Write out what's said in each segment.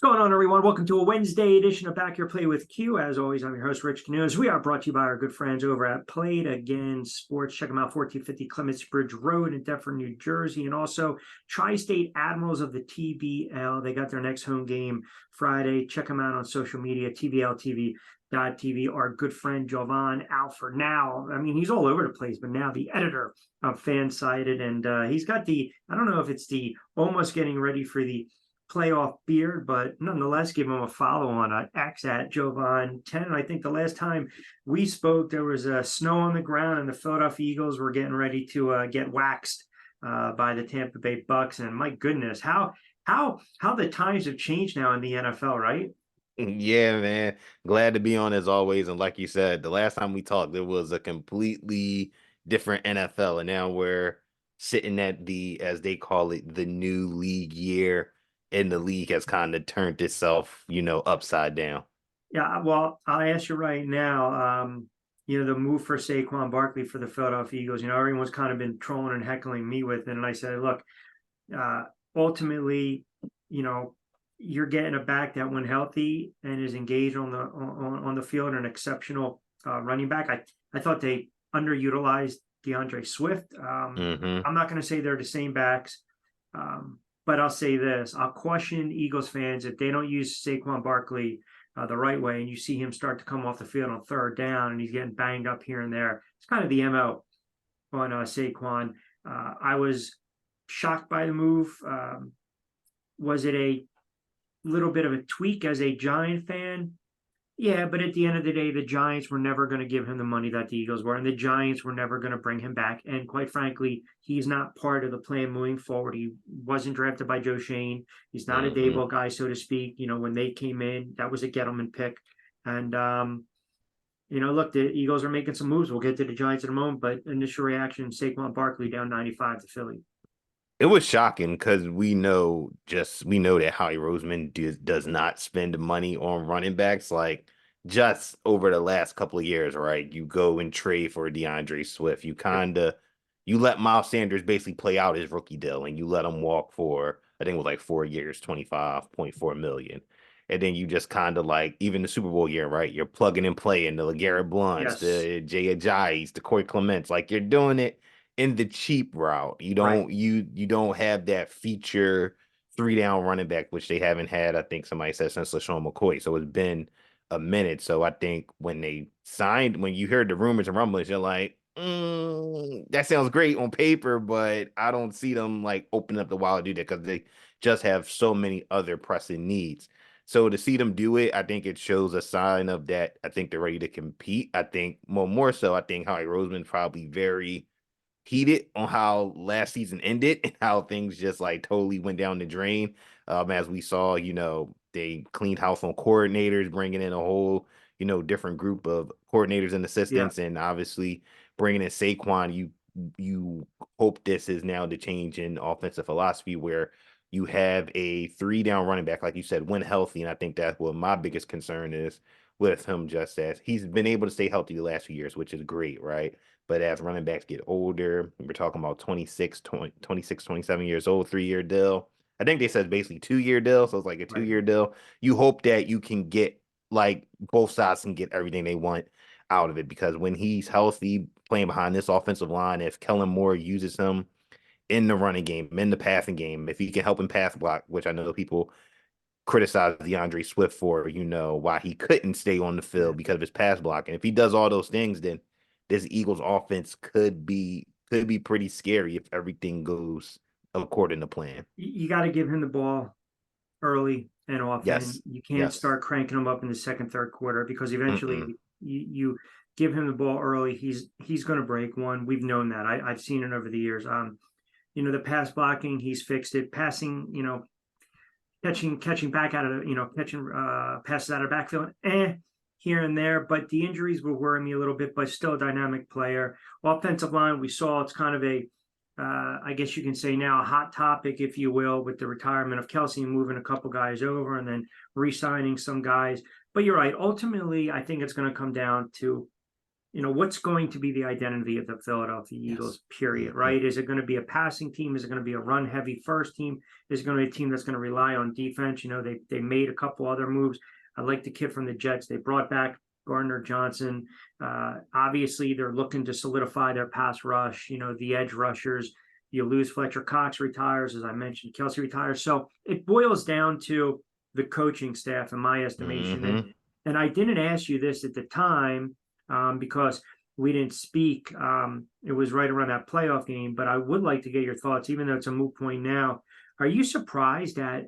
What's going on, everyone? Welcome to a Wednesday edition of Back Your Play with Q. As always, I'm your host, Rich Canoes. We are brought to you by our good friends over at Played Again Sports. Check them out, 1450 Clements Bridge Road in Deptford, New Jersey. And also, Tri-State Admirals of the TBL. They got their next home game Friday. Check them out on social media, TBLTV.tv. Our good friend, Jovan Alford. Now, I mean, he's all over the place, but now the editor of Fansided. And he's got I don't know if it's the almost getting ready for the playoff beard, but nonetheless, give him a follow on X at Jovan10. I think the last time we spoke, there was snow on the ground, and the Philadelphia Eagles were getting ready to get waxed by the Tampa Bay Bucks. And my goodness, how the times have changed now in the NFL, right? Yeah, man. Glad to be on as always. And like you said, the last time we talked, there was a completely different NFL, and now we're sitting at as they call it, the new league year, and the league has kind of turned itself, upside down. Yeah, well, I'll ask you right now. The move for Saquon Barkley for the Philadelphia Eagles. Everyone's kind of been trolling and heckling me with it, and I said, look, ultimately, you're getting a back that, when healthy and is engaged on the field, an exceptional running back. I thought they underutilized DeAndre Swift. Hmm. I'm not going to say they're the same backs. But I'll say this: I'll caution Eagles fans, if they don't use Saquon Barkley the right way, and you see him start to come off the field on third down, and he's getting banged up here and there. It's kind of the MO on Saquon. I was shocked by the move. Was it a little bit of a tweak as a Giant fan? Yeah, but at the end of the day, the Giants were never going to give him the money that the Eagles were, and the Giants were never going to bring him back. And quite frankly, he's not part of the plan moving forward. He wasn't drafted by Joe Shane. He's not a Hmm. Daboll guy, so to speak. When they came in, that was a Gettleman pick. And look, the Eagles are making some moves. We'll get to the Giants in a moment, but initial reaction: Saquon Barkley down 95 to Philly. It was shocking because we know that Howie Roseman does not spend money on running backs. Like, just over the last couple of years, right? You go and trade for DeAndre Swift. Yep. You let Miles Sanders basically play out his rookie deal, and you let him walk for, I think it was like 4 years, 25.4 million. And then you just kind of, like, even the Super Bowl year, right? You're plugging and playing the LeGarrette Blunts, Yes. the Jay Ajayi's, the Corey Clements. Like, you're doing it in the cheap route. You Right. don't you don't have that feature three down running back, which they haven't had, I think somebody said, since LaShawn McCoy. So it's been a minute. So I think when you heard the rumors and rumblings, you're like, that sounds great on paper, but I don't see them like opening up the wallet to do that because they just have so many other pressing needs. So to see them do it, I think it shows a sign of that. I think they're ready to compete. I think more so, I think Howie Roseman's probably very heated on how last season ended and how things just like totally went down the drain. As we saw, they cleaned house on coordinators, bringing in a whole, different group of coordinators and Yeah. assistants, and obviously bringing in Saquon. You hope this is now the change in offensive philosophy where you have a three down running back, like you said, when healthy. And I think that's what my biggest concern is with him, just as he's been able to stay healthy the last few years, which is great, right? But as running backs get older, we're talking about 26, 27 years old, 3 year deal. I think they said basically 2 year deal. So it's like a two Right. year deal. You hope that you can get, like, both sides can get everything they want out of it, because when he's healthy, playing behind this offensive line, if Kellen Moore uses him in the running game, in the passing game, if he can help him pass block, which I know people criticize DeAndre Swift for, why he couldn't stay on the Yeah. field because of his pass blocking. If he does all those things, then this Eagles offense could be pretty scary if everything goes according to plan. You got to give him the ball early and often. Yes. You can't Yes. start cranking him up in the second, third quarter, because Mm-mm. eventually you give him the ball early, he's going to break one. We've known that. I've seen it over the years. The pass blocking, he's fixed it. Passing, catching back out of catching passes out of backfield, here and there. But the injuries will worry me a little bit. But still a dynamic player. Offensive line, we saw it's kind of a I guess you can say now a hot topic, if you will, with the retirement of Kelsey and moving a couple guys over and then re-signing some guys. But you're right. Ultimately, I think it's going to come down to what's going to be the identity of the Philadelphia Yes. Eagles, period, Hmm. right? Is it going to be a passing team? Is it going to be a run heavy first team? Is it going to be a team that's going to rely on defense? They made a couple other moves. I like the kid from the Jets. They brought back Gardner Johnson. Obviously, they're looking to solidify their pass rush, the edge rushers. You lose Fletcher Cox retires, as I mentioned, Kelsey retires. So it boils down to the coaching staff, in my estimation. And Hmm. and I didn't ask you this at the time because we didn't speak. It was right around that playoff game, but I would like to get your thoughts, even though it's a moot point now. Are you surprised that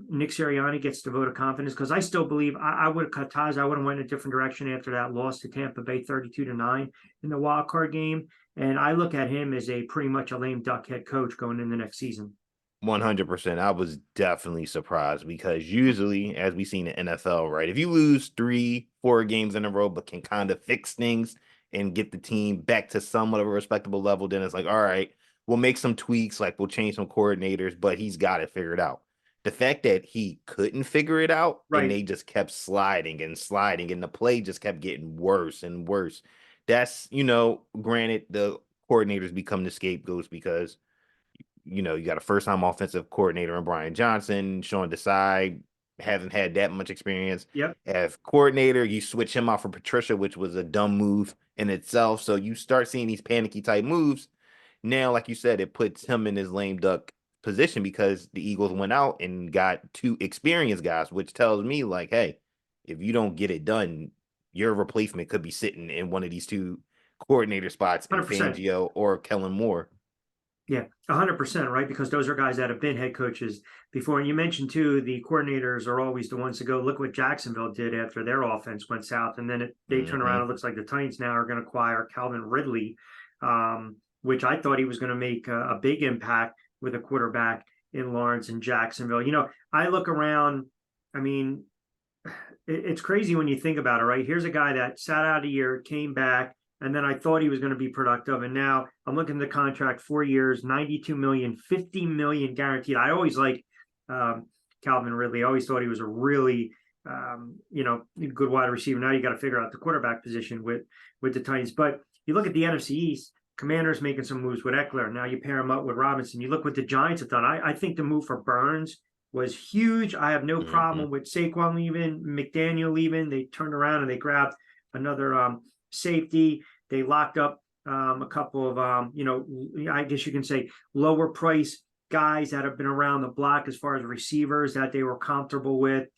Nick Sirianni gets the vote of confidence? Because I still believe I would have cut ties. I would have went a different direction after that loss to Tampa Bay 32-9 in the wild card game. And I look at him as a pretty much a lame duck head coach going into next season. 100%. I was definitely surprised because usually, as we see in the NFL, right, if you lose 3, 4 games in a row, but can kind of fix things and get the team back to somewhat of a respectable level, then it's like, all right, we'll make some tweaks, like we'll change some coordinators, but he's got it figured out. The fact that he couldn't figure it out and Right. they just kept sliding and sliding and the play just kept getting worse and worse. That's, granted, the coordinators become the scapegoats because you got a first time offensive coordinator in Brian Johnson. Sean Desai hasn't had that much experience. Yep. As coordinator, you switch him out for Patricia, which was a dumb move in itself. So you start seeing these panicky type moves. Now, like you said, it puts him in his lame duck position because the Eagles went out and got 2 experienced guys, which tells me, like, hey, if you don't get it done, your replacement could be sitting in one of these 2 coordinator spots in 100%. Fangio or Kellen Moore. Yeah, 100%, right? Because those are guys that have been head coaches before. And you mentioned too, the coordinators are always the ones to go. Look what Jacksonville did after their offense went south, and then they turn around. Hmm. It looks like the Titans now are going to acquire Calvin Ridley, which I thought he was going to make a big impact with a quarterback in Lawrence and Jacksonville. I look around. I mean, it's crazy when you think about it, right? Here's a guy that sat out a year, came back, and then I thought he was going to be productive. And now I'm looking at the contract, 4 years, 92 million, 50 million guaranteed. I always like Calvin Ridley. I always thought he was a really good wide receiver. Now you got to figure out the quarterback position with the Titans. But you look at the NFC East, Commanders making some moves with Eckler. Now you pair him up with Robinson. You look what the Giants have done. I think the move for Burns was huge. I have no Hmm. problem with Saquon leaving, McDaniel leaving. They turned around and they grabbed another safety. They locked up a couple of, I guess you can say lower price guys that have been around the block as far as receivers that they were comfortable with.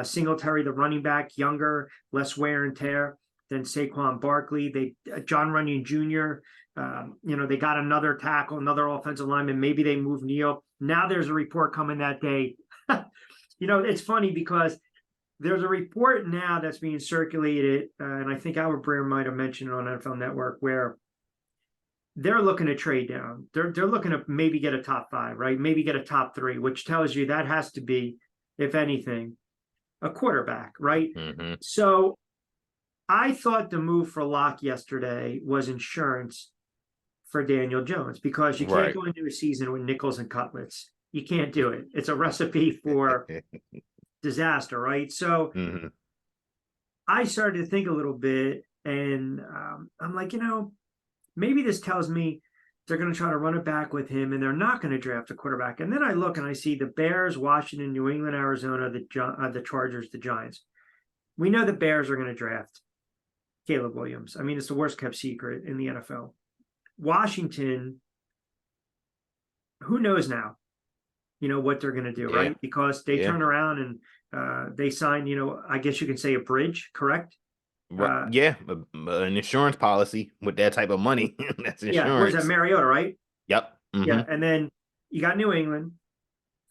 Singletary, the running back, younger, less wear and tear than Saquon Barkley. John Runyon Jr. They got another tackle, another offensive lineman. Maybe they moved Neal. Now there's a report coming that day. It's funny because there's a report now that's being circulated, and I think Albert Breer might have mentioned it on NFL Network, where they're looking to trade down. They're looking to maybe get a top 5, right? Maybe get a top 3, which tells you that has to be, if anything, a quarterback, right? Hmm. So I thought the move for Locke yesterday was insurance for Daniel Jones because you can't Right. go into a season with nickels and cutlets. You can't do it. It's a recipe for disaster, right? So Hmm. I started to think a little bit, and I'm like, maybe this tells me they're going to try to run it back with him, and they're not going to draft a quarterback. And then I look and I see the Bears, Washington, New England, Arizona, the Chargers, the Giants. We know the Bears are going to draft Caleb Williams. I mean, it's the worst kept secret in the NFL. Washington, who knows now? What they're going to do, Yeah. right? Because they Yeah. turn around and they sign, I guess you can say a bridge, correct? Right. Uh, Yeah. An insurance policy with that type of money. That's yeah, what is that, insurance. Mariota, right? Yep. Hmm. Yeah, and then you got New England.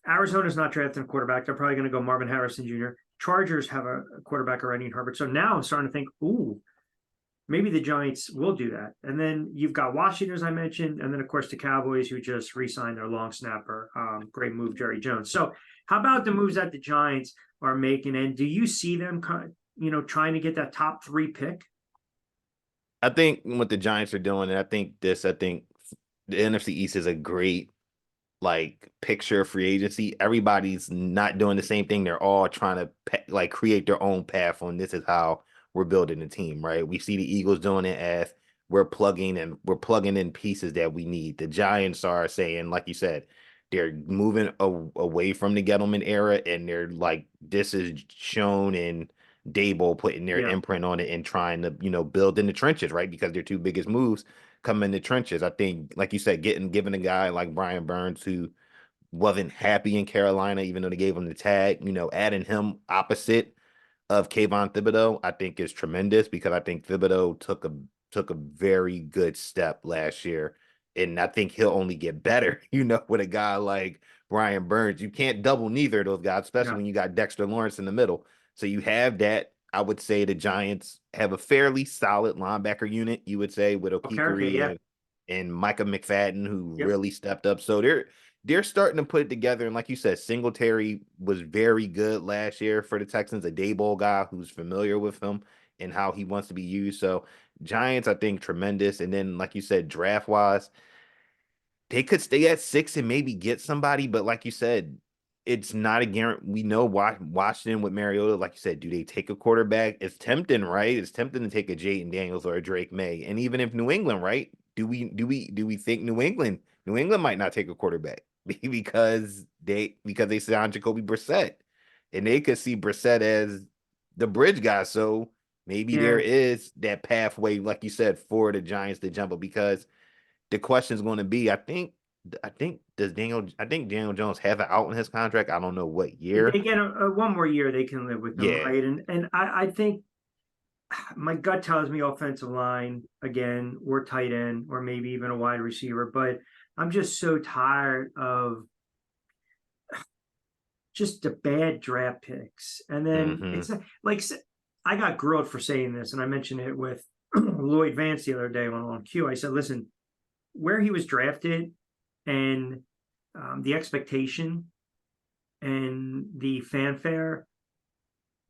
Arizona's not drafting a quarterback. They're probably going to go Marvin Harrison Jr. Chargers have a quarterback already in Herbert. So now I'm starting to think, ooh, maybe the Giants will do that. And then you've got Washington, as I mentioned, and then of course the Cowboys who just re-signed their long snapper. Great move, Jerry Jones. So how about the moves that the Giants are making? And do you see them, trying to get that top 3 pick? I think what the Giants are doing, and I think the NFC East is a great like picture of free agency. Everybody's not doing the same thing. They're all trying to like create their own path on this is how we're building a team, right? We see the Eagles doing it as we're plugging in pieces that we need. The Giants are saying, like you said, they're moving away from the Gettleman era, and they're like, this is shown in Dable putting their Yeah. imprint on it and trying to, build in the trenches, right? Because their two biggest moves come in the trenches. I think, like you said, giving a guy like Brian Burns who wasn't happy in Carolina, even though they gave him the tag, adding him opposite of Kayvon Thibodeau, I think is tremendous because I think Thibodeau took a very good step last year. And I think he'll only get better, with a guy like Brian Burns. You can't double neither of those guys, especially Yeah. when you got Dexter Lawrence in the middle. So you have that. I would say the Giants have a fairly solid linebacker unit, you would say, with Okay. Okikuri Yeah. and Micah McFadden, who Yep. really stepped up. So they're starting to put it together. And like you said, Singletary was very good last year for the Texans, a Dayball guy who's familiar with him and how he wants to be used. So Giants, I think, tremendous. And then, like you said, draft wise, they could stay at 6 and maybe get somebody, but like you said, it's not a guarantee. We know Washington with Mariota, like you said, do they take a quarterback? It's tempting, right? It's tempting to take a Jayden Daniels or a Drake May. And even if New England, right? Do we think New England might not take a quarterback because they signed Jacoby Brissett. And they could see Brissett as the bridge guy. So maybe there Yeah. is that pathway, like you said, for the Giants to jump up because the question is going to be, I think Daniel Jones have an out in his contract. I don't know what They year. get a one more year they can live with them, Yeah. right? And I think my gut tells me offensive line again, or tight end, or maybe even a wide receiver. But I'm just so tired of just the bad draft picks. And then Mm-hmm. it's like I got grilled for saying this, and I mentioned it with Lloyd Vance the other day on Q. I said, listen, where he was drafted and the expectation and the fanfare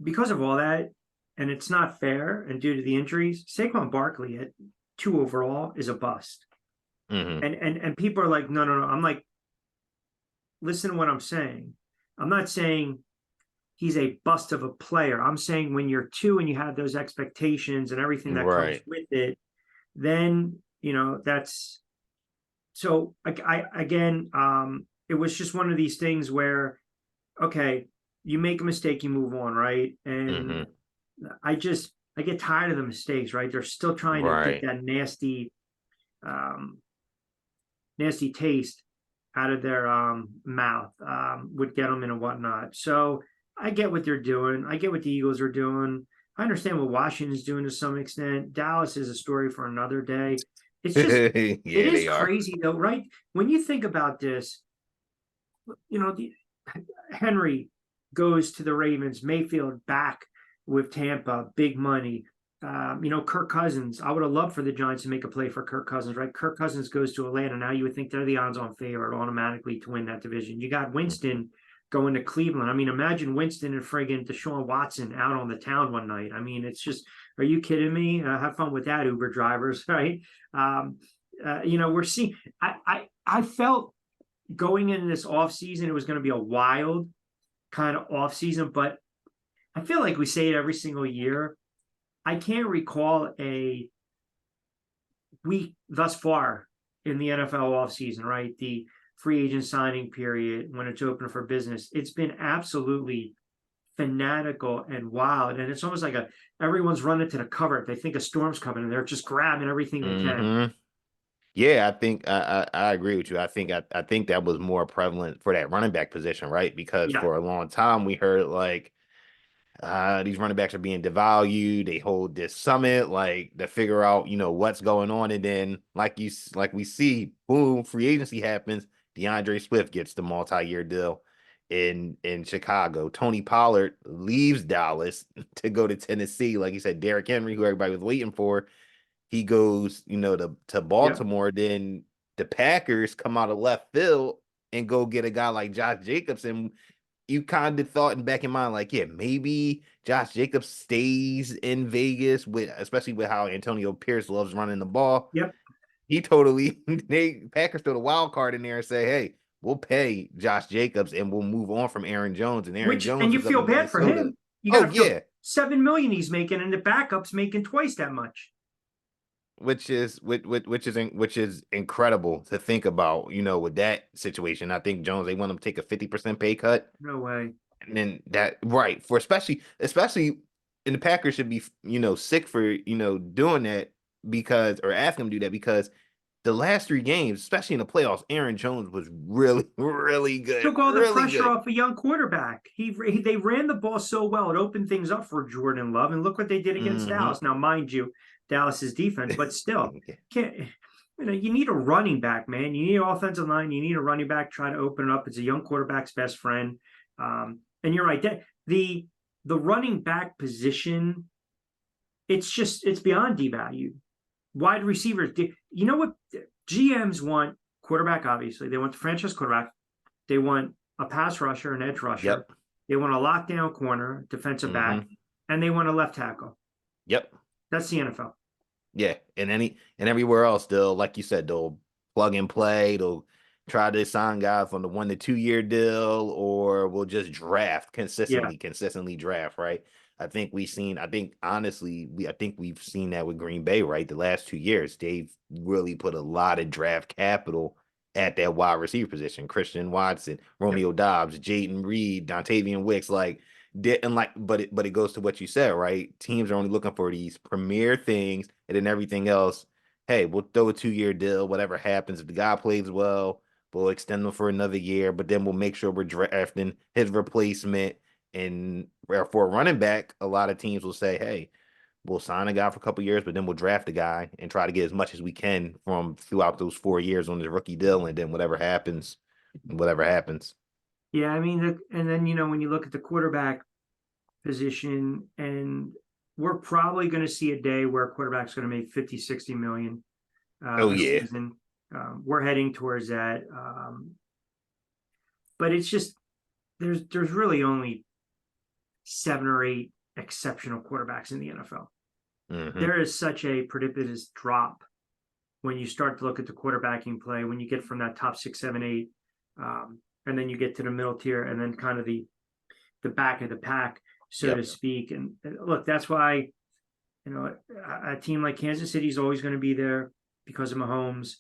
because of all that, and it's not fair, and due to the injuries, Saquon Barkley at 2 overall is a bust. Mm-hmm. And people are like, no, no, no. I'm like, listen to what I'm saying. I'm not saying he's a bust of a player. I'm saying when you're 2 and you have those expectations and everything that comes Right. with it, then that's so I again, it was just one of these things where okay, you make a mistake, you move on, right? And Mm-hmm. I get tired of the mistakes, right? They're still trying to get Right. that um, nasty taste out of their mouth with Gettleman and whatnot. So I get what they're doing. I get what the Eagles are doing. I understand what Washington's doing to some extent. Dallas is a story for another day. It's just, it Yeah, is they are. crazy though, right? When you think about this, the Henry goes to the Ravens, Mayfield back with Tampa, big money. Kirk Cousins. I would have loved for the Giants to make a play for Kirk Cousins, right? Kirk Cousins goes to Atlanta. Now you would think they're the odds-on favorite automatically to win that division. You got Mm-hmm. Winston going to Cleveland. I mean, imagine Winston and friggin' Deshaun Watson out on the town one night. I mean, it's just, are you kidding me? Have fun with that, Uber drivers, right? We're seeing. I felt going into this offseason, it was going to be a wild kind of offseason, but I feel like we say it every single year. I can't recall a week thus far in the NFL offseason, right? The free agent signing period when it's open for business. It's been absolutely fanatical and wild. And it's almost like everyone's running to the cover. They think a storm's coming and they're just grabbing everything they can. Mm-hmm. Yeah, I think I agree with you. I think that was more prevalent for that running back position, right? Because Yeah. for a long time we heard like these running backs are being devalued. They hold this summit like to figure out, what's going on. And then like we see, boom, free agency happens. DeAndre Swift gets the multi-year deal in Chicago. Tony Pollard leaves Dallas to go to Tennessee. Like you said, Derrick Henry, who everybody was waiting for, he goes, to Yeah. Baltimore. Then the Packers come out of left field and go get a guy like Josh Jacobs. And you kind of thought in back in mind, like, yeah, maybe Josh Jacobs stays in Vegas especially with how Antonio Pierce loves running the ball. Yep. He totally they Packers throw the wild card in there and say, hey, we'll pay Josh Jacobs and we'll move on from Aaron Jones. And Aaron Which, and Jones you is up feel in bad for Minnesota. him. You Oh got to feel yeah, 7 million he's making, and the backup's making twice that much. which is incredible to think about. With that situation, I think Jones they want him to take a 50% pay cut, No way. and then that right for especially, and the Packers should be sick for doing that because or asking him to do that because the last three games, especially in the playoffs, Aaron Jones was really really good, Took all the really pressure good. off a young quarterback. They ran the ball so well, it opened things up for Jordan Love, and look what they did against Hmm. Dallas. Now, mind you, Dallas's defense, but still, can't you need a running back, man. You need an offensive line. You need a running back. Try to open it up. It's a young quarterback's best friend. And you're right. The running back position, it's beyond devalued. Wide receivers, you know what? GMs want quarterback. Obviously, they want the franchise quarterback. They want a pass rusher, an edge rusher. Yep. They want a lockdown corner, defensive back, Hmm. and they want a left tackle. Yep. That's the NFL. Yeah, and everywhere else, they'll like you said, they'll plug and play. They'll try to sign guys from the 1 to 2 year deal, or we'll just draft Yeah, consistently draft. Right. I think we've seen. I think honestly, I think we've seen that with Green Bay. Right, the last 2 years, they've really put a lot of draft capital at that wide receiver position. Christian Watson, yeah, Romeo Dobbs, Jaden Reed, Dontavian Wicks, and but it goes to what you said, right? Teams are only looking for these premier things, and then everything else. Hey, we'll throw a 2 year deal. Whatever happens, if the guy plays well, we'll extend him for another year. But then we'll make sure we're drafting his replacement. And for a running back, a lot of teams will say, "Hey, we'll sign a guy for a couple years, but then we'll draft a guy and try to get as much as we can from throughout those 4 years on the rookie deal, and then whatever happens." yeah. I mean, and then when you look at the quarterback position, and we're probably going to see a day where a quarterback's going to make 50, 60 million Oh a yeah. season. We're heading towards that. But it's just there's really only 7 or 8 exceptional quarterbacks in the NFL. Hmm. There is such a precipitous drop when you start to look at the quarterbacking play, when you get from that top 6, 7, 8, and then you get to the middle tier, and then kind of the back of the pack, so to Yep. speak. And look, that's why a team like Kansas City is always going to be there because of Mahomes.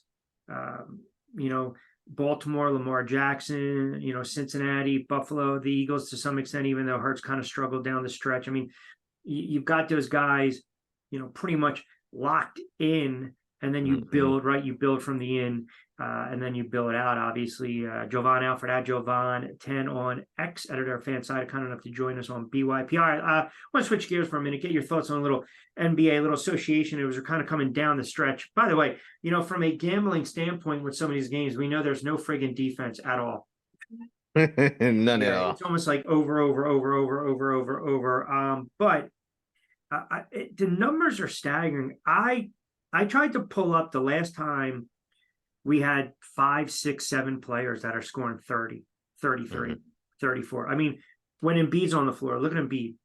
Um, you know, Baltimore, Lamar Jackson. Cincinnati, Buffalo, the Eagles to some extent, even though Hurts kind of struggled down the stretch. I mean, you've got those guys, pretty much locked in, and then you Hmm. build, right? You build from the in, and then you build out. Obviously, Jovan Alfred at Jovan 10 on X, editor of fan side, kind enough to join us on BYP. All right, I want to switch gears for a minute, get your thoughts on a little NBA, a little association. It was kind of coming down the stretch. By the way, from a gambling standpoint with some of these games, we know there's no friggin' defense at all. None at Yeah, all. it's almost like over, over, over, over, over, over, over. But the numbers are staggering. I tried to pull up the last time we had 5, 6, 7 players that are scoring 30, 33, Hmm. 34. I mean, when Embiid's on the floor, look at Embiid.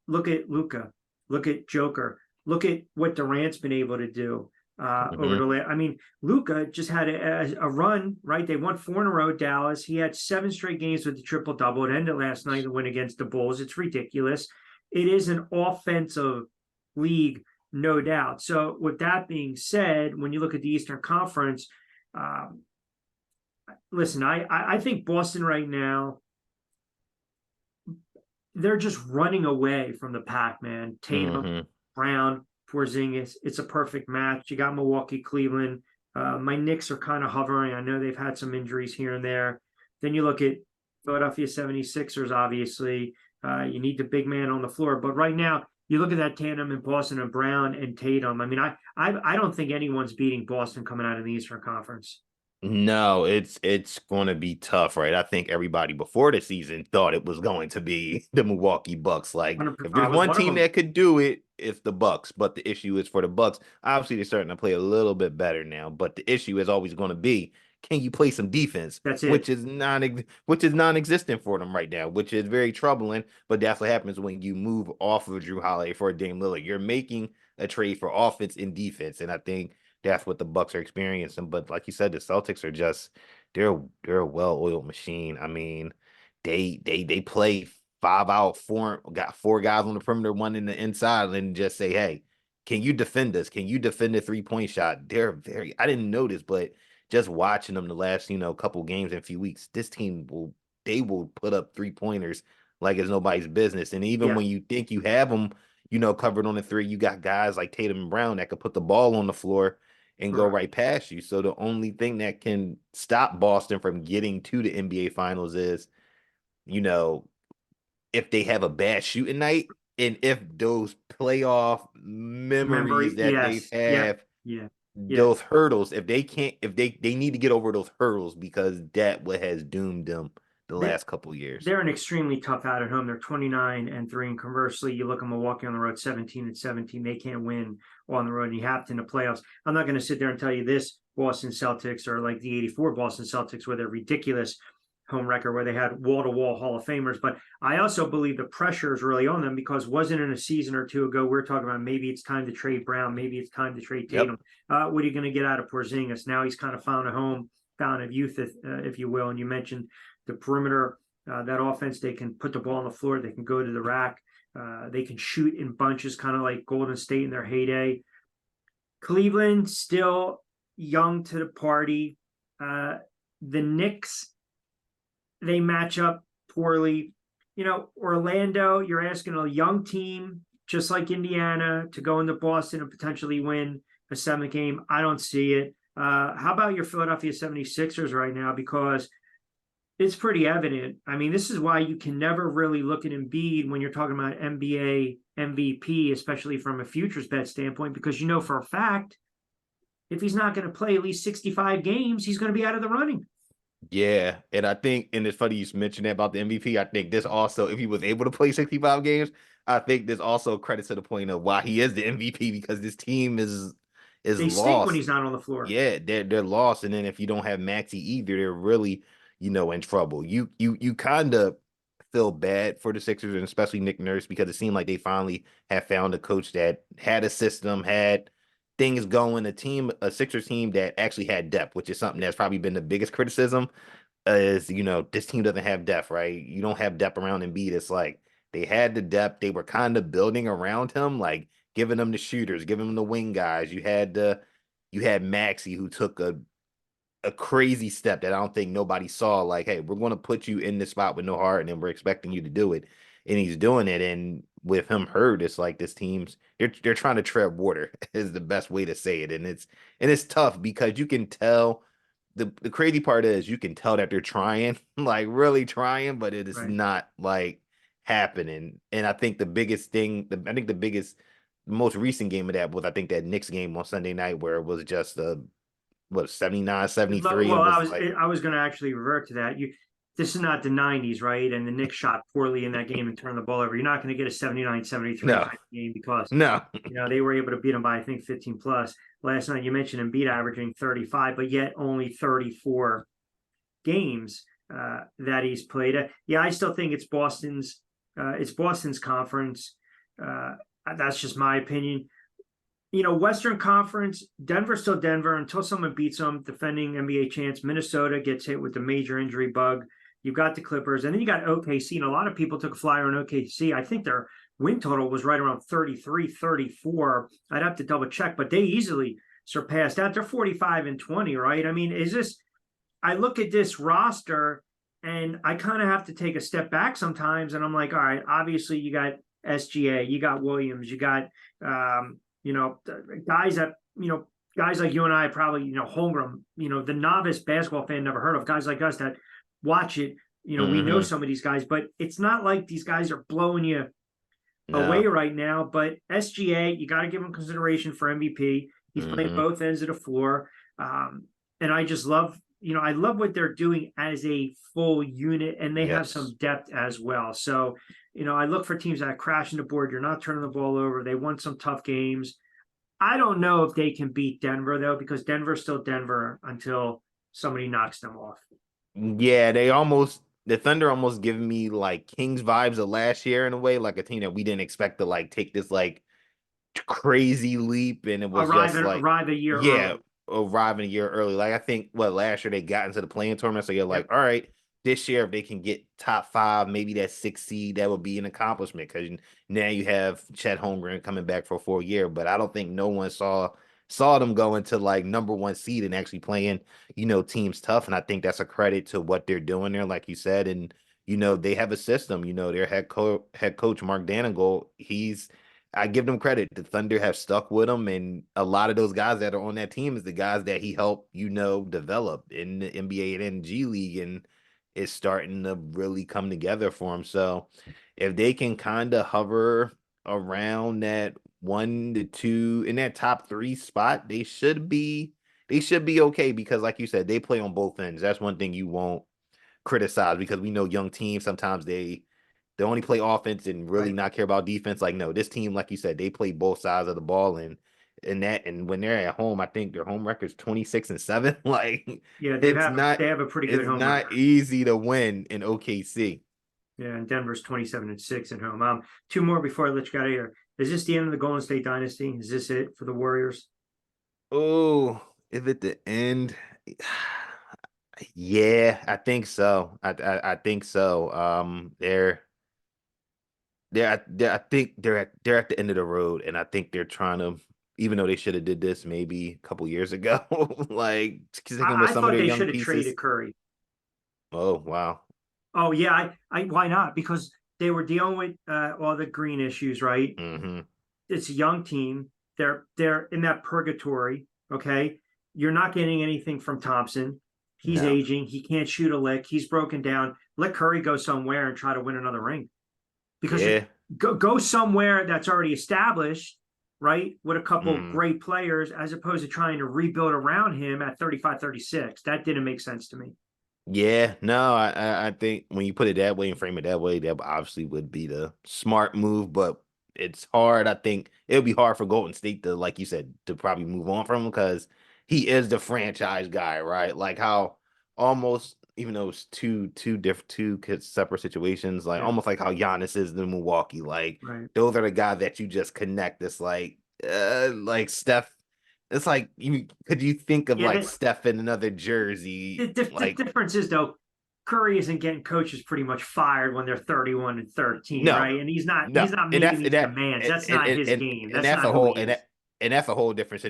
Look at Luca. Look at Joker. Look at what Durant's been able to do over Hmm. the last. I mean, Luca just had a run, right? They won 4 in a row. Dallas. He had 7 straight games with the triple double. It ended last night, the win against the Bulls. It's ridiculous. It is an offensive league, no doubt. So, with that being said, when you look at the Eastern Conference, um, listen, I think Boston right now, they're just running away from the pack, man. Tatum, Hmm. Brown, Porzingis. It's a perfect match. You got Milwaukee, Cleveland. My Knicks are kind of hovering. I know they've had some injuries here and there. Then you look at Philadelphia 76ers, obviously. You need the big man on the floor. But right now, you look at that tandem in Boston and Brown and Tatum. I mean, I don't think anyone's beating Boston coming out of the Eastern Conference. No, it's going to be tough, right? I think everybody before the season thought it was going to be the Milwaukee Bucks. Like, if I there's was one one of team them. that could do it, it's the Bucks. But the issue is for the Bucks, obviously they're starting to play a little bit better now. But the issue is always going to be, can you play some defense, That's which it. is non-existent for them right now, which is very troubling. But that's what happens when you move off of Drew Holiday for Dame Lillard. You're making a trade for offense and defense, and I think that's what the Bucks are experiencing. But like you said, the Celtics are just they're a well-oiled machine. I mean, they play 5 out, got 4 guys on the perimeter, one in the inside, and just say, hey, can you defend us? Can you defend the 3-point shot? I didn't notice, but just watching them the last, couple games in a few weeks, this team they will put up 3-pointers like it's nobody's business. And even Yeah, when you think you have them, covered on the three, you got guys like Tatum and Brown that could put the ball on the floor and go right. right past you. So the only thing that can stop Boston from getting to the NBA finals is, you know, if they have a bad shooting night and if those playoff memories Memory. that they've Yes. Yep. have, Yeah. Yeah. those hurdles, if they can't, if they need to get over those hurdles because that what has doomed them the They, last couple years. they're an extremely tough out at home. They're 29-3. And conversely, you look at Milwaukee on the road, 17-17. They can't win on the road, and you have to in the playoffs. I'm not going to sit there and tell you this Boston Celtics are like the 84 Boston Celtics with a ridiculous home record where they had wall-to-wall Hall of Famers. But I also believe the pressure is really on them because wasn't in a season or two ago, we are talking about maybe it's time to trade Brown, maybe it's time to trade Yep. Tatum. What are you going to get out of Porzingis? Now he's kind of found a home, found a youth, if you will. And you mentioned the perimeter, that offense, they can put the ball on the floor, they can go to the rack, they can shoot in bunches, kind of like Golden State in their heyday. Cleveland still young to the party. The Knicks, they match up poorly. Orlando, you're asking a young team just like Indiana to go into Boston and potentially win a seventh game. I don't see it. How about your Philadelphia 76ers right now? Because it's pretty evident. I mean, this is why you can never really look at Embiid when you're talking about NBA MVP, especially from a futures bet standpoint, because you know for a fact if he's not going to play at least 65 games, he's going to be out of the running. Yeah, and I think, and it's funny you mentioned that about the MVP. I think this also, if he was able to play 65 games, I think this also credits to the point of why he is the MVP because this team is They stink when lost. he's not on the floor. Yeah, they're lost, and then if you don't have Maxi either, they're really in trouble. You kind of feel bad for the Sixers and especially Nick Nurse because it seemed like they finally have found a coach that had a system, had things going, a Sixers team that actually had depth, which is something that's probably been the biggest criticism. Is this team doesn't have depth, right? You don't have depth around Embiid. It's like they had the depth, they were kind of building around him, like giving them the shooters, giving them the wing guys. You had Maxi who took a crazy step that I don't think nobody saw. Like, hey, we're going to put you in this spot with no heart, and then we're expecting you to do it, and he's doing it. And with him hurt, it's like this team's they're trying to tread water is the best way to say it, and it's tough because you can tell. The crazy part is you can tell that they're trying, like really trying, but it is Right. not like happening. And I think I think the biggest, most recent game of that was I think that Knicks game on Sunday night where it was just a what 79-73 Well, and I was was like I was going to actually revert to that. This is not the 90s, right? And the Knicks shot poorly in that game and turned the ball over. You're not going to get a 79-73 no, type game because no, they were able to beat them by I think 15 plus. Last night you mentioned Embiid averaging 35, but yet only 34 games that he's played. Yeah, I still think it's Boston's conference. Uh, that's just my opinion. Western Conference, Denver's still Denver until someone beats them, defending NBA champs. Minnesota gets hit with the major injury bug. You've got the Clippers, and then you got OKC, and a lot of people took a flyer on OKC. I think their win total was right around 33, 34. I'd have to double check, but they easily surpassed that. They're 45-20, right? I mean, I look at this roster and I kind of have to take a step back sometimes, and I'm like, all right, obviously you got SGA, you got Williams, you got guys that, guys like you and I probably, Holmgren, the novice basketball fan never heard of, guys like us that watch it, we know hmm some of these guys, but it's not like these guys are blowing you away no, right now. But SGA, you got to give him consideration for MVP. He's playing hmm both ends of the floor. And I just love, I love what they're doing as a full unit, and they have yes. some depth as well. So, I look for teams that are crashing the board. You're not turning the ball over. They won some tough games. I don't know if they can beat Denver though, because Denver's still Denver until somebody knocks them off. Yeah, the Thunder almost giving me like Kings vibes of last year in a way, like a team that we didn't expect to like take this like crazy leap, and it was Arrive just like, arrive a year yeah, early. arriving a year early. Like I think what last year they got into the playing tournament, so you're like, Yep. all right, this year, if they can get top 5, maybe that 6 seed, that would be an accomplishment because now you have Chet Holmgren coming back for a full year. But I don't think no one saw them go into like #1 seed and actually playing, teams tough. And I think that's a credit to what they're doing there, like you said. And they have a system. Their head coach Mark Danigal, I give them credit. The Thunder have stuck with him, and a lot of those guys that are on that team is the guys that he helped, develop in the NBA and G League, and it's starting to really come together for him. So, if they can kind of hover around that 1 to 2 in that top 3 spot, they should be okay because, like you said, they play on both ends. That's one thing you won't criticize because we know young teams sometimes they only play offense and really Right. not care about defense. Like, no, this team, like you said, they play both sides of the ball, and when they're at home, I think their home record's 26-7. Like, Yeah, it's not they have a pretty good it's home not record. easy to win in OKC. Yeah, and Denver's 27-6 at home. Two more before I let you get out of here. Is this the end of the Golden State dynasty? Is this it for the Warriors? Oh, if at the end, yeah, I think so. I think so. I think they're at the end of the road, and I think they're trying to, even though they should have did this maybe a couple years ago, like sticking with I some of thought their they young should have pieces. traded Curry. Oh wow. Oh yeah, I why not? Because they were dealing with all the green issues, right? Mm-hmm. It's a young team. They're in that purgatory. Okay, you're not getting anything from Thompson. He's No. aging. He can't shoot a lick. He's broken down. Let Curry go somewhere and try to win another ring because Yeah. go somewhere that's already established, right? With a couple Mm-hmm. great players as opposed to trying to rebuild around him at 35, 36. That didn't make sense to me. Yeah, no, I think when you put it that way and frame it that way, that obviously would be the smart move, but it's hard. I think it would be hard for Golden State to, like you said, to probably move on from him because he is the franchise guy, right? Like how almost, even though it's two different separate situations, like Yeah, almost like how Giannis is in Milwaukee. Like right. those are the guys that you just connect. It's like Steph. It's like could you think of Yeah, like Steph in another jersey? the Like difference is though, Curry isn't getting coaches pretty much fired when they're 31-13, no, right? And no, he's not and making that's these demands. That's not his game. and That's that's not a who whole he is. and that's a whole different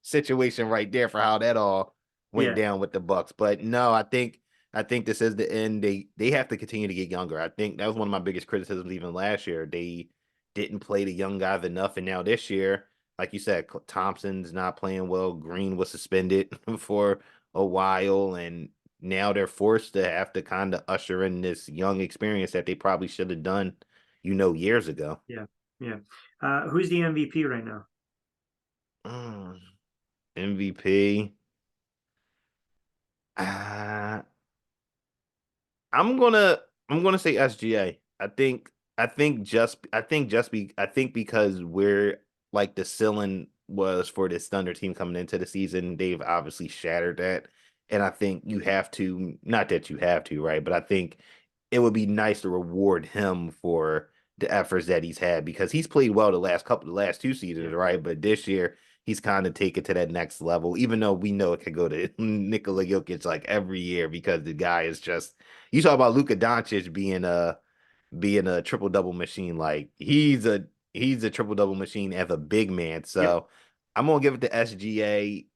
situation right there for how that all went Yeah, down with the Bucks. But no, I think this is the end. They have to continue to get younger. I think that was one of my biggest criticisms even last year. They didn't play the young guys enough, and now this year, like you said, Thompson's not playing well. Green was suspended for a while, and now they're forced to have to kind of usher in this young experience that they probably should have done, years ago. yeah, yeah. Who's the MVP right now? Mm, MVP. Uh, I'm gonna I'm gonna say SGA. I think because we're like the ceiling was for this Thunder team coming into the season, they've obviously shattered that. And I think you have to, not that you have to, right? But I think it would be nice to reward him for the efforts that he's had because he's played well the last 2 seasons, Yeah, right? But this year he's kind of taken to that next level, even though we know it could go to Nikola Jokic like every year because the guy is just, you talk about Luka Doncic being a triple double machine. Like he's a triple double machine as a big man. yep. So I'm gonna give it to SGA.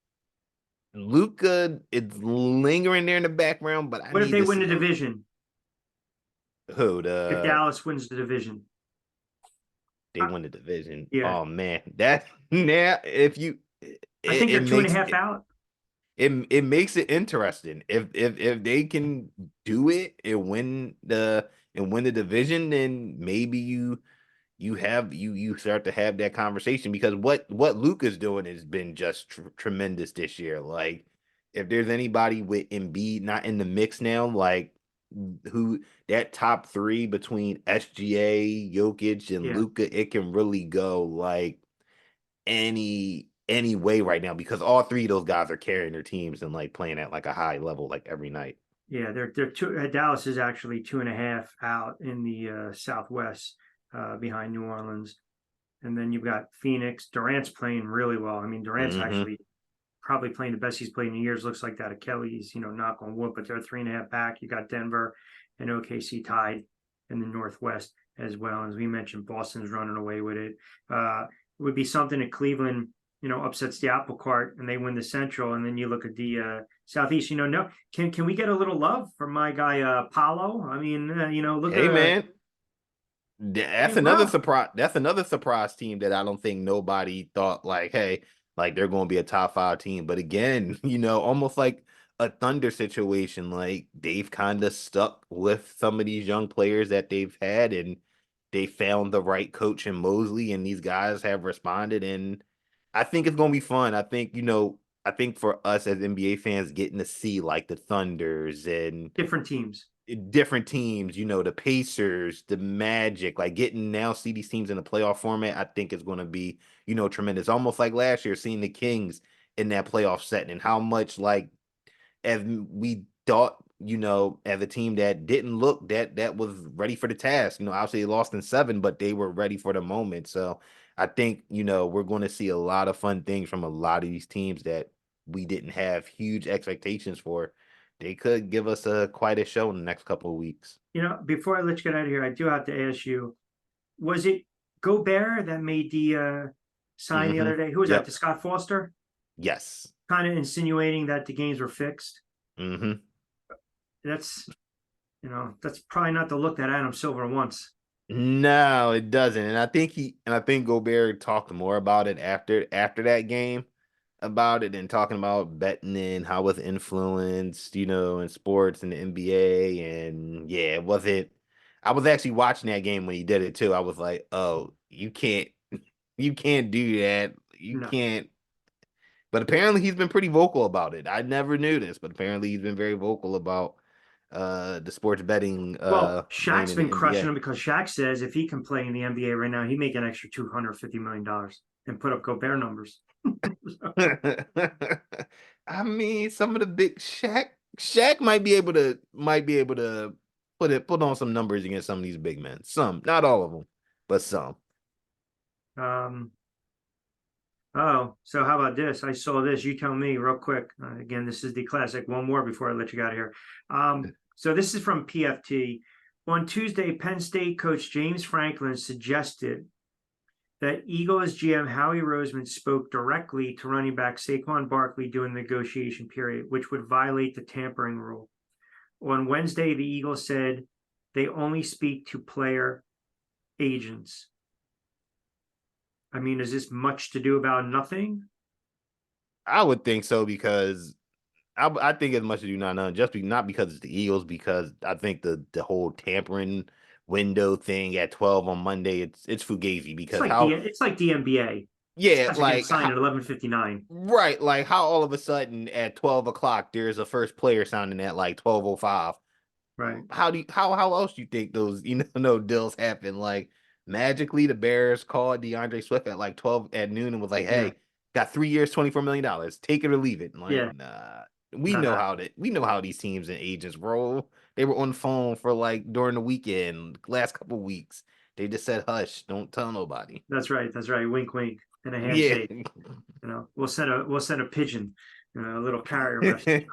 Luka is lingering there in the background, but I What if need they to win see the division? who If the Dallas wins the division, they I, win the division. yeah, Oh man, that now if you I think it they're two and a makes half out. it makes it interesting if they can do it and win the division, then maybe you start to have that conversation because what Luka's doing has been just tremendous this year. Like if there's anybody with Embiid not in the mix now, like who that top 3 between SGA, Jokic, and Yeah, Luka, it can really go like any way right now because all 3 of those guys are carrying their teams and like playing at like a high level like every night. yeah. They're two. Dallas is actually two and a half out in the Southwest, behind New Orleans, and then you've got Phoenix. Durant's playing really well. I mean, Durant's Hmm. actually probably playing the best he's played in years. Looks like that Achilles, knock on wood, but they're 3.5 back. You got Denver and OKC tied in the Northwest as well. As we mentioned, Boston's running away with it. It would be something if Cleveland, upsets the apple cart and they win the Central, and then you look at the Southeast. No, can we get a little love from my guy Paulo? I mean, look Hey at man, that's playing another well. surprise. That's another surprise team that I don't think nobody thought like, hey, like they're going to be a top 5 team. But again, almost like a Thunder situation. Like they've kind of stuck with some of these young players that they've had, and they found the right coach in Mosley, and these guys have responded. And I think it's going to be fun. I think for us as NBA fans, getting to see like the Thunders and Different teams. different teams, the Pacers, the Magic, like getting now see these teams in the playoff format, I think is going to be, tremendous. Almost like last year, seeing the Kings in that playoff setting and how much like as we thought, as a team that didn't look that was ready for the task. Obviously they lost in 7, but they were ready for the moment. So I think, we're going to see a lot of fun things from a lot of these teams that we didn't have huge expectations for. They could give us quite a show in the next couple of weeks. Before I let you get out of here, I do have to ask you: was it Gobert that made the sign the Mm-hmm. other day? Who was that? Yep. To Scott Foster, Yes. kind of insinuating that the games were fixed. Mm-hmm. That's that's probably not the look that Adam Silver wants. No, it doesn't. And I think Gobert talked more about it after that game about it and talking about betting and how it was influenced, in sports and the NBA. And yeah, it wasn't. I was actually watching that game when he did it too. I was like, oh, you can't do that. You No. can't. But apparently he's been pretty vocal about it. I never knew this, but apparently he's been very vocal about the sports betting Well, lane Shaq's in the been crushing NBA. him because Shaq says if he can play in the NBA right now, he'd make an extra $250 million and put up Gobert numbers. I mean, some of the big Shaq might be able to put on some numbers against some of these big men. Some, not all of them, but some. um, Oh, so how about this? I saw this. You tell me real quick. Again, this is the classic. One more before I let you get out of here. So this is from PFT. On Tuesday, Penn State coach James Franklin suggested that Eagles GM Howie Roseman spoke directly to running back Saquon Barkley during the negotiation period, which would violate the tampering rule. On Wednesday, the Eagles said they only speak to player agents. I mean, is this much to do about nothing? I would think so because I think as much as you not know, not because it's the Eagles, because I think the whole tampering window thing at 12 on Monday, it's fugazi It's because like the NBA. yeah, Guys are getting like signed at 11:59. right, like how all of a sudden at 12 o'clock there's a first player sounding at like 12:05. Right. How else do you think those no deals happen? Like magically the Bears called DeAndre Swift at like 12 at noon and was like, Yeah. hey, got 3 years, $24 million. Take it or leave it. And like, Yeah. nah. Nah. We know how these teams and agents roll. They were on the phone for like during the weekend, last couple weeks. They just said, hush, don't tell nobody. That's right. That's right. Wink, wink, and a Yeah. handshake. We'll send a pigeon, a little carrier message.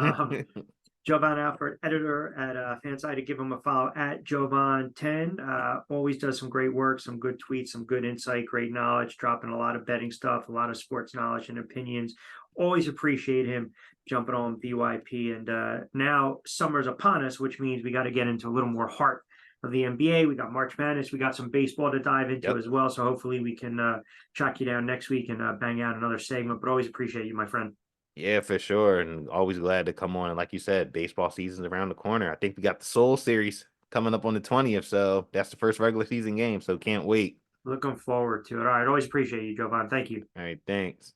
Jovan Alford, editor at Fanside, to give him a follow at Jovan10. Always does some great work, some good tweets, some good insight, great knowledge, dropping a lot of betting stuff, a lot of sports knowledge and opinions. Always appreciate him jumping on BYP. And now summer's upon us, which means we got to get into a little more heart of the NBA. We got March Madness. We got some baseball to dive into Yep. as well. So hopefully we can track you down next week and bang out another segment. But always appreciate you, my friend. Yeah, for sure. And always glad to come on. And like you said, baseball season's around the corner. I think we got the Soul Series coming up on the 20th. So that's the first regular season game. So can't wait. Looking forward to it. All right. Always appreciate you, Jovan. Thank you. All right. Thanks.